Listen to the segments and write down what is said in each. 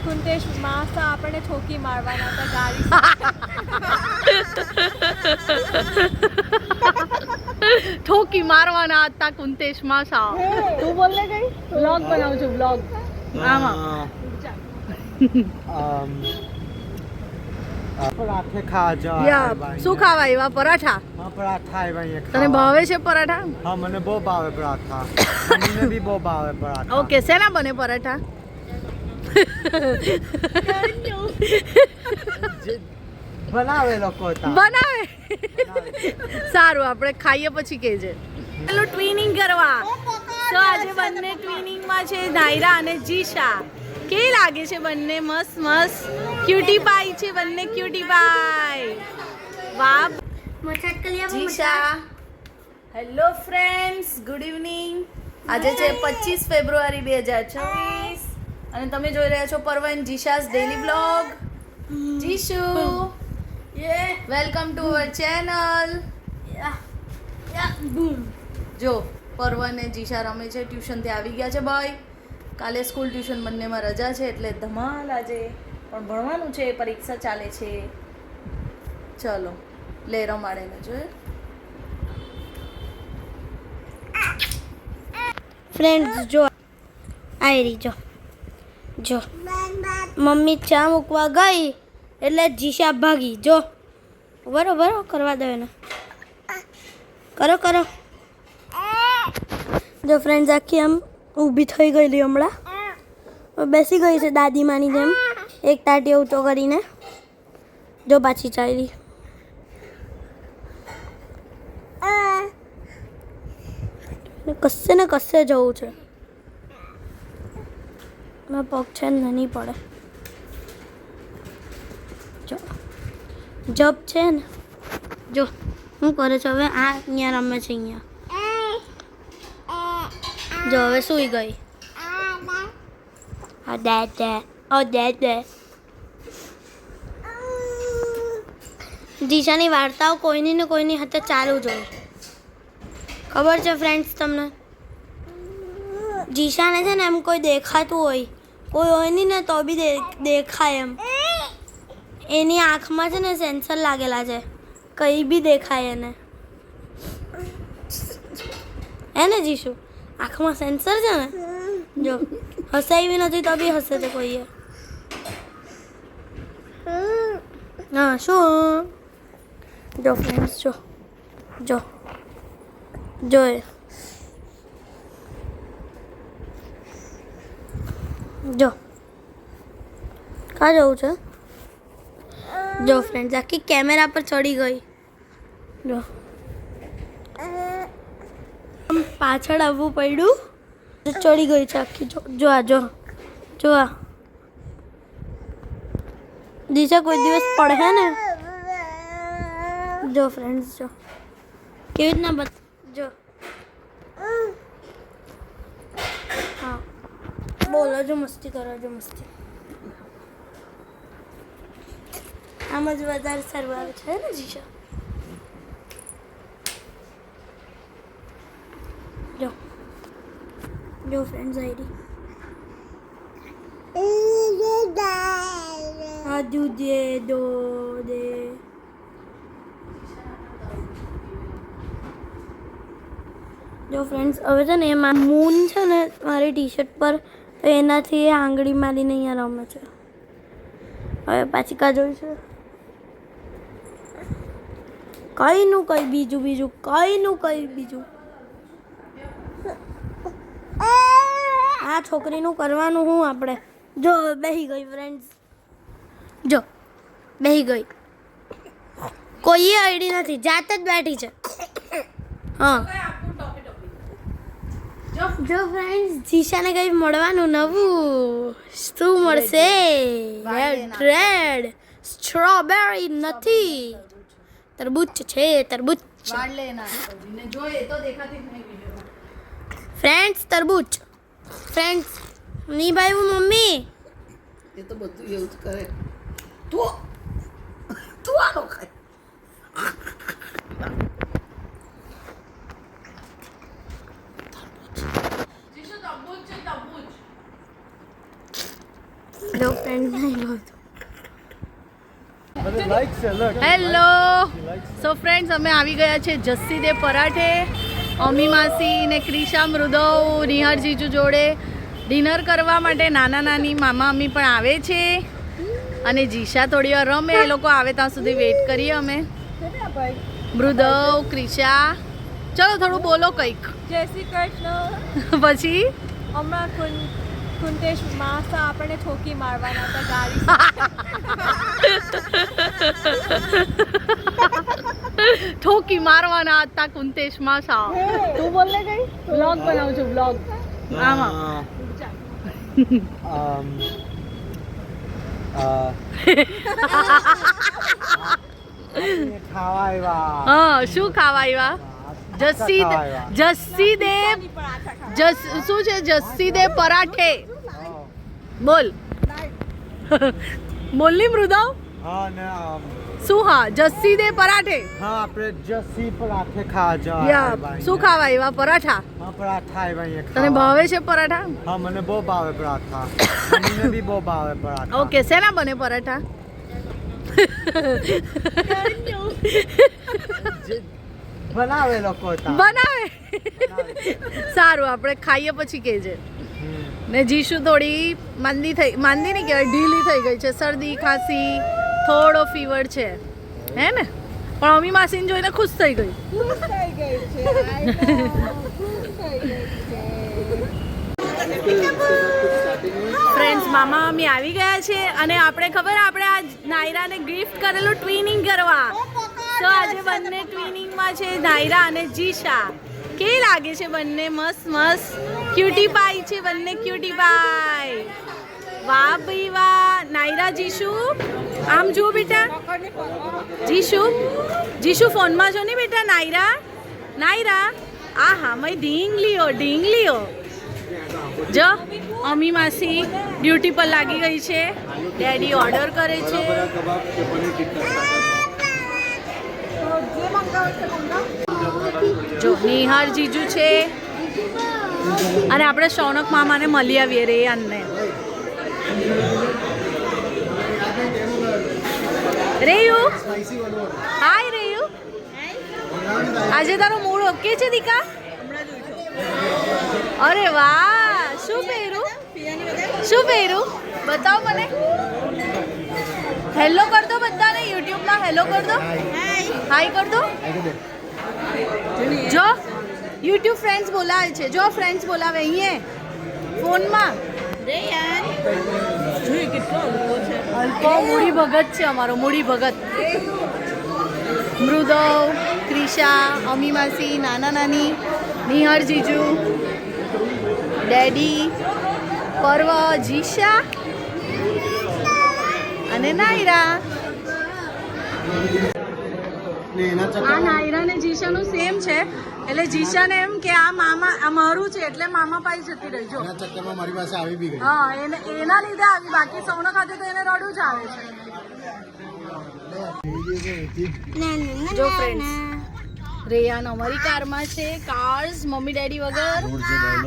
કુંતેશ માસા આપણે ઠોકી મારવાના હતા ગાડી ઠોકી મારવાના હતા કુંતેશ માસા તું બોલ લે ગઈ વ્લોગ બનાવું છું વ્લોગ આમાં પરાઠે ખા જા શું ખાવા એવા પરાઠા હા પરાઠા આવ્યા અહીંયા તને ભાવે છે પરાઠા હા મને બહુ ભાવે પરાઠા મને બી બહુ ભાવે પરાઠા ઓકે શેના બને પરાઠા બનાવે લોકો બનાવે સારું આપણે ખાઈએ પછી કહેજે ચાલો ટ્વિનિંગ કરવા તો આજે બંને ટ્વિનિંગમાં છે નાયરા અને જીશા કેવી લાગે છે બંને મસ્ત મસ્ત ક્યુટી પાઈ છે બંને ક્યુટી પાઈ વાહ જીશા હેલો ફ્રેન્ડ્સ ગુડ ઇવનિંગ આજે છે 25 ફેબ્રુઆરી 2024 અને તમે જોઈ રહ્યા છો પરવન જીશાસ ડેલી બ્લોગ જીશુ વેલકમ ટુ અવર ચેનલ જો પરવન અને જીશા રમે છે ટ્યુશનથી આવી ગયા છે ભાઈ કાલે સ્કૂલ ટ્યુશન બંનેમાં રજા છે એટલે ધમાલ આજે પણ ભણવાનું છે પરીક્ષા ચાલે છે ચલો લે રમાડેને જોઈએ ફ્રેન્ડ્સ જો આયરી જો જો મમ્મી ચા મૂકવા ગઈ એટલે જીશા ભાગી જો બરોબર કરવા દો એને કરો કરો જો ફ્રેન્ડ્સ આખી આમ ઊભી થઈ ગયેલી હમણાં બેસી ગઈ છે દાદીમાની જેમ એક તાટી ઊંચો કરીને જો પાછી ચાલી કશે ને કશે જવું છે મારા પગ છે ને નહીં પડે જો જપ છે ને જો શું કરે છે હવે આ અહીંયા રમે છે અહીંયા જો હવે સૂઈ ગઈ હા દે જીશાની વાર્તાઓ કોઈની ને કોઈની હાથે ચાલુ જોઈએ ખબર છે ફ્રેન્ડ્સ તમને જીશાને છે ને એમ કોઈ દેખાતું હોય કોઈ હોય નહીં ને તો બી દેખાય એમ એની આંખમાં છે ને સેન્સર લાગેલા છે કંઈ બી દેખાય એને હે ને જીશુ આંખમાં સેન્સર છે ને જો હસાવી નથી તો બી હસે છે કોઈએ હા શું જો ફ્રેન્ડ્સ જો એ જો કાં જવું છે જો ફ્રેન્ડ્સ આખી કેમેરા પર ચડી ગઈ જો પાછળ આવવું પડ્યું ચડી ગઈ છે આખી જો આ દિશા કોઈ દિવસ પડે ને જો ફ્રેન્ડ્સ જો કેવી રીતના જો હા બોલો જો મસ્તી કરો જો મસ્તી આમ જ વધારે સારું આવે છે ને જીશા જો ફ્રેન્ડ્સ આઈડી હા દે જો ફ્રેન્ડ્સ હવે છે ને એમાં મૂન છે ને મારી ટી શર્ટ પર તો એનાથી એ આંગળી મારીને અહીંયા રમે છે હવે પાછી કાં જોઈશું કઈનું કઈ બીજું આ છોકરીનું કરવાનું હું આપણે જો બેહી ગઈ ફ્રેન્ડ્સ જો બેહી ગઈ કોઈ આઈડી નથી જાત જ બેઠી છે હા જો ફ્રેન્ડ્સ જીશાને કંઈ મળવાનું નવું શું મળશે રેડ સ્ટ્રોબેરી નથી તરબૂચ છે ફ્રેન્ડ્સ તરબૂચ ફ્રેન્ડ્સ ની ભાઈ હું મમ્મી એ તો બધું એવું જ કરે તું આનો ખાય જો ફ્રેન્ડ નહીં લો મને લાઈક છે look. હેલો સો ફ્રેન્ડ્સ અમે આવી ગયા છે જસ્સી દે પરાઠે અમી માસી ને ક્રિશા મૃદવ નિહાર જીજુ જોડે ડિનર કરવા માટે નાના નાની મામા અમ્મી પણ આવે છે અને જીશા થોડી વાર રમે એ લોકો આવે ત્યાં સુધી વેઇટ કરીએ અમે મૃદવ ક્રિશા ચલો થોડું બોલો કંઈક જય શ્રી કૃષ્ણ. પછી હમણાં કુંતેશ માસા આપણને ઠોકી મારવાના હતા ગાડી. ઠોકી મારવાના હતા કુંતેશ માસા તું બોલ ને કઈ બ્લોગ બનાવું છું બ્લોગ આમાં ખાવા આવ્યા. હા શું ખાવા આવ્યા જસ્સી દે શું છે જસ્સી દે પરાઠે બોલ બોલની મૃદવ હા ને શું હા જસ્સી દે પરાઠે હા આપણે જસ્સી પરાઠે ખાવા જવા યા શું ખાવા આવ્યા પરાઠા હા પરાઠા આવ્યા અહીંયા તને ભાવે છે પરાઠા હા મને બહુ ભાવે પરાઠા મને બી બહુ ભાવે પરાઠા ઓકે શેના બને પરાઠા બનાવે લોકો તા બનાવે સારું આપણે ખાઈએ પછી કહેજે ને જીશુ થોડી માંદી નહીં કહેવાય ઢીલી થઈ ગઈ છે શરદી ખાંસી થોડો ફીવર છે હે ને પણ અમી માસીને જોઈને ખુશ થઈ ગઈ ફ્રેન્ડ્સ મામા મમ્મી આવી ગયા છે અને આપણે ખબર આપણે આ નાયરાને ગિફ્ટ કરેલું ટ્વિનિંગ કરવા તો આજે બંને ટ્વિનિંગમાં છે નાયરા અને જીશા કેવી લાગે છે બંને મસ્ત મસ્ત ક્યુટી પાઈ છે બંને ક્યુટી પાઈ વાહ ભાઈ વાહ નાયરા જીશુ આમ જુઓ બેટા જીશુ ફોનમાં જો ને બેટા નાયરા આ હા મેં ઢીંગ લિયો જો અમી માસી ડ્યુટી પર લાગી ગઈ છે ડેડી ઓર્ડર કરે છે જો નિહાર જીજુ છે અને આપણે શૌનક મામાને મળી આવીએ રે અન્ને રેયુ હાય રેયુ આજે તારો મૂડ ઓકે છે દીકા અરે વાહ શું પહેરું બતાવો મને હેલો કર દો બધાને યુટ્યુબમાં હેલો કર દો હાય કર દો જો યુટ્યુબ ફ્રેન્ડ્સ બોલાવે છે જો ફ્રેન્ડ્સ બોલાવે અહીંયા ફોનમાં અલ્પો મૂડી ભગત છે અમારો મૂડી ભગત મૃદવ ક્રિશા અમી માસી નાના નાની નિહાર જીજુ ડેડી પર્વ જીશા અને નાયરા આ નાયરા ને જીશાનું સેમ છે એટલે જીશાને એમ કે આ મામા આ મારું છે એટલે મામા પાસે જતી રહી જો મારી પાસે આવી બી ગઈ હા એના લીધે આવી બાકી સૌનો ખાતે તો એને રડું જ આવે છે જો ફ્રેન્ડ્સ રેયાન અમારી કારમાં છે કાર્સ મમ્મી ડેડી વગર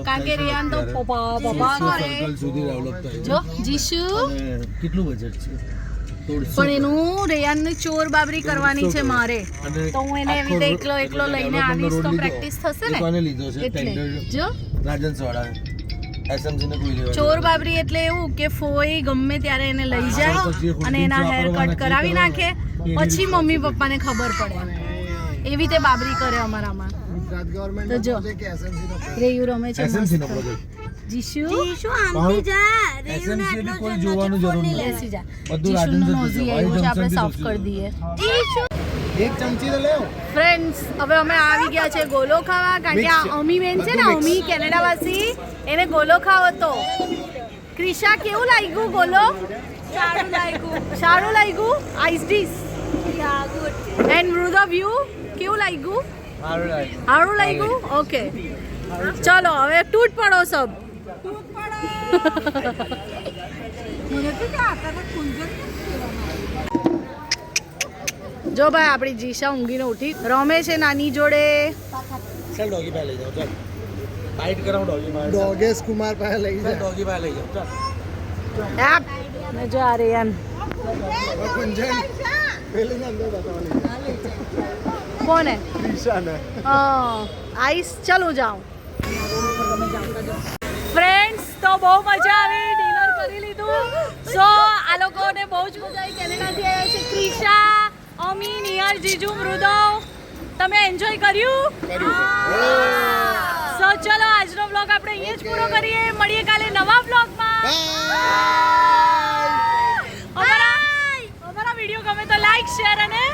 કારણ કે રેયાન તો પપ્પા કરે જો જીશુ કેટલું બજેટ છે પણ એનું રેયાનને ચોર બાબરી કરવાની છે મારે તો હું એને એવી રીતે એકલો લઈને આવીશ તો પ્રેક્ટિસ થશે ને એટલે જો ચોર બાબરી એટલે એવું કે ફોઈ ગમે ત્યારે એને લઈ જાય અને એના હેર કટ કરાવી નાખે પછી મમ્મી પપ્પાને ખબર પડે એવી રીતે બાબરી કરે અમારામાં તો જો રેયુ રમે છે જીશુ કોઈ જોવાનું જરૂર નથી બેસી જા જીશુનું નોઝી આવ્યું છે આપણે સાફ કરી દઈએ એક ચમચી તો લેવો ફ્રેન્ડ્સ હવે અમે આવી ગયા છે ગોલો ખાવા કારણ કે આ અમી બેન છે ને અમી કેનેડા વાસી એને ગોલો ખાવો હતો ક્રિશા કેવું લાગ્યું ગોલો સારું લાગ્યું આઈસ ડીશ એન્ડ મૃદવ યુ કેવું લાગ્યું સારું લાગ્યું ઓકે ચલો હવે તૂટ પડો સબ જો ભાઈ આપણી જીશા ઊંઘીને ઉઠી રમે છે નાની જોડે ચાલ ડોગી પાસે લઈ જાઓ ચાલ બાઈટ કરાવ ડોગી પાસે ડોગેશ કુમાર પાસે લઈ જાઓ ડોગી પાસે લઈ જાઓ ચાલ ને જો આર્યન કોને આઈસ ચાલું જાઉં ફ્રેન્ડ્સ તો બહુ મજા આવી ડિનર કરી લીધું સો આ લોકોને બહુ જ મજા આવી કેનેડાથી આવ્યા છે ક્રિશા અમી નિયર જીજુ મૃદવ તમે એન્જોય કર્યું સો ચલો આજનો વ્લોગ આપણે અહીંયા જ પૂરો કરીએ મળીએ કાલે નવા વ્લોગમાં અમારા વિડીયો ગમે તો લાઈક શેર અને